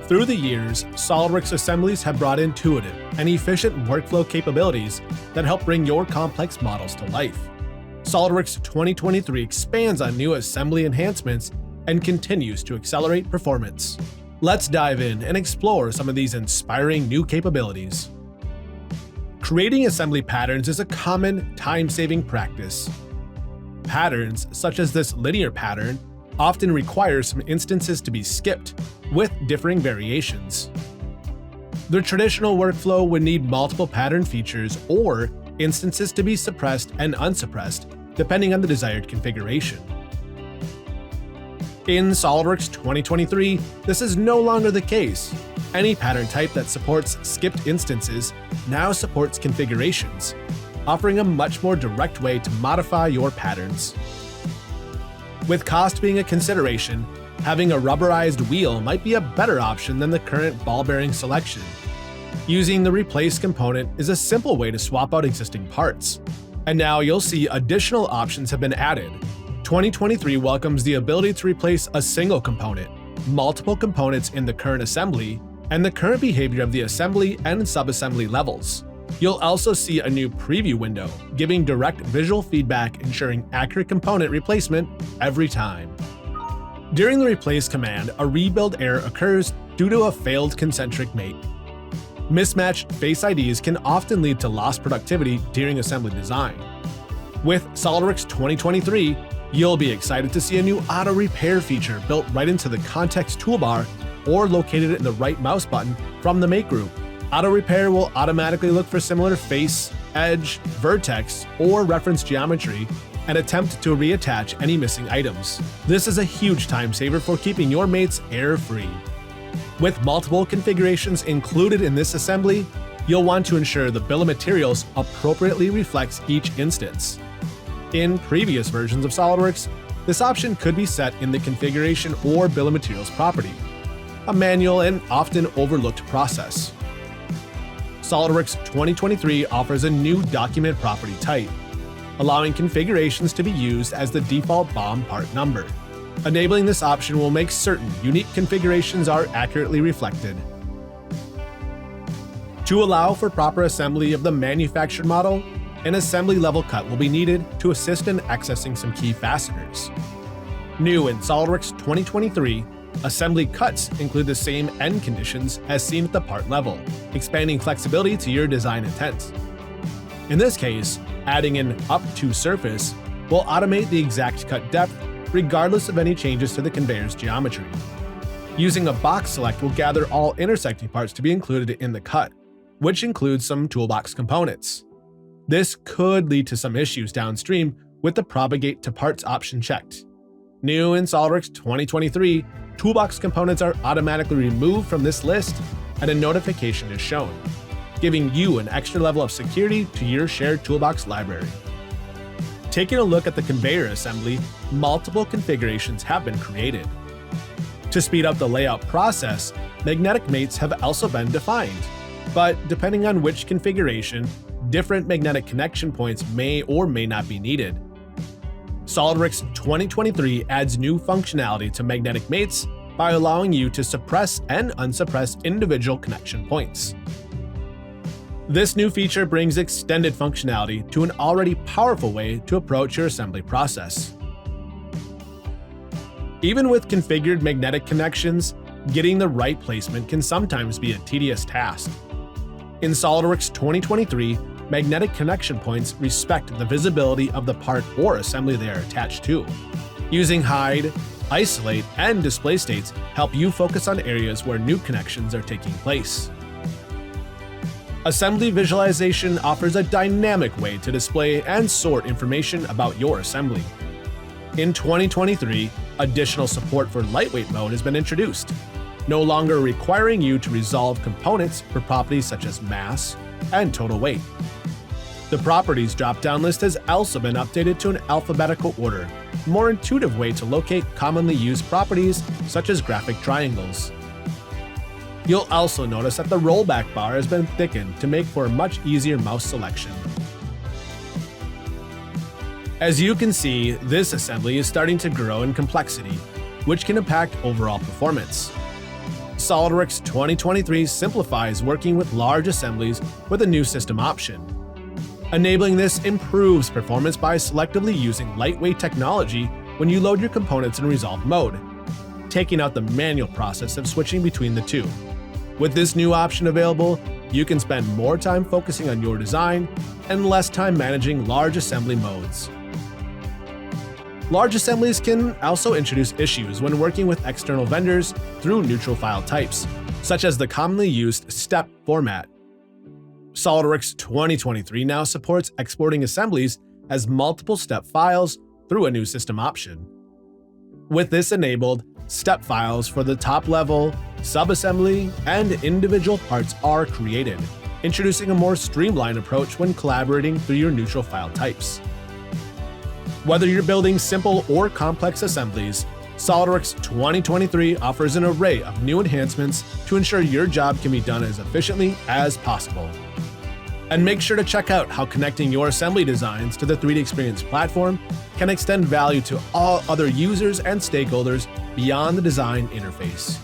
Through the years, SOLIDWORKS assemblies have brought intuitive and efficient workflow capabilities that help bring your complex models to life. SOLIDWORKS 2023 expands on new assembly enhancements and continues to accelerate performance. Let's dive in and explore some of these inspiring new capabilities. Creating assembly patterns is a common, time-saving practice. Patterns, such as this linear pattern, often require some instances to be skipped, with differing variations. The traditional workflow would need multiple pattern features or instances to be suppressed and unsuppressed, depending on the desired configuration. In SOLIDWORKS 2023, this is no longer the case. Any pattern type that supports skipped instances now supports configurations, offering a much more direct way to modify your patterns. With cost being a consideration, having a rubberized wheel might be a better option than the current ball bearing selection. Using the replace component is a simple way to swap out existing parts. And now you'll see additional options have been added. 2023 welcomes the ability to replace a single component, multiple components in the current assembly, and the current behavior of the assembly and subassembly levels. You'll also see a new preview window, giving direct visual feedback ensuring accurate component replacement every time. During the replace command, a rebuild error occurs due to a failed concentric mate. Mismatched face IDs can often lead to lost productivity during assembly design. With SOLIDWORKS 2023, you'll be excited to see a new auto repair feature built right into the context toolbar or located in the right mouse button from the mate group. Auto repair will automatically look for similar face, edge, vertex, or reference geometry and attempt to reattach any missing items. This is a huge time saver for keeping your mates error-free. With multiple configurations included in this assembly, you'll want to ensure the bill of materials appropriately reflects each instance. In previous versions of SOLIDWORKS, this option could be set in the configuration or bill of materials property, a manual and often overlooked process. SOLIDWORKS 2023 offers a new document property type, allowing configurations to be used as the default BOM part number. Enabling this option will make certain unique configurations are accurately reflected. To allow for proper assembly of the manufactured model, an assembly level cut will be needed to assist in accessing some key fasteners. New in SOLIDWORKS 2023, assembly cuts include the same end conditions as seen at the part level, expanding flexibility to your design intent. In this case, adding an up to surface will automate the exact cut depth regardless of any changes to the conveyor's geometry. Using a box select will gather all intersecting parts to be included in the cut, which includes some toolbox components. This could lead to some issues downstream with the propagate to parts option checked. New in SOLIDWORKS 2023, toolbox components are automatically removed from this list and a notification is shown, giving you an extra level of security to your shared toolbox library. Taking a look at the conveyor assembly, multiple configurations have been created. To speed up the layout process, magnetic mates have also been defined, but depending on which configuration, different magnetic connection points may or may not be needed. SOLIDWORKS 2023 adds new functionality to magnetic mates by allowing you to suppress and unsuppress individual connection points. This new feature brings extended functionality to an already powerful way to approach your assembly process. Even with configured magnetic connections, getting the right placement can sometimes be a tedious task. In SOLIDWORKS 2023, magnetic connection points respect the visibility of the part or assembly they are attached to. Using hide, isolate, and display states help you focus on areas where new connections are taking place. Assembly visualization offers a dynamic way to display and sort information about your assembly. In 2023, additional support for lightweight mode has been introduced, no longer requiring you to resolve components for properties such as mass and total weight. The properties drop-down list has also been updated to an alphabetical order, a more intuitive way to locate commonly used properties such as graphic triangles. You'll also notice that the rollback bar has been thickened to make for a much easier mouse selection. As you can see, this assembly is starting to grow in complexity, which can impact overall performance. SOLIDWORKS 2023 simplifies working with large assemblies with a new system option. Enabling this improves performance by selectively using lightweight technology when you load your components in resolve mode, taking out the manual process of switching between the two. With this new option available, you can spend more time focusing on your design and less time managing large assembly modes. Large assemblies can also introduce issues when working with external vendors through neutral file types, such as the commonly used STEP format. SOLIDWORKS 2023 now supports exporting assemblies as multiple STEP files through a new system option. With this enabled, STEP files for the top level, subassembly, and individual parts are created, introducing a more streamlined approach when collaborating through your neutral file types. Whether you're building simple or complex assemblies, SOLIDWORKS 2023 offers an array of new enhancements to ensure your job can be done as efficiently as possible. And make sure to check out how connecting your assembly designs to the 3DEXPERIENCE platform can extend value to all other users and stakeholders beyond the design interface.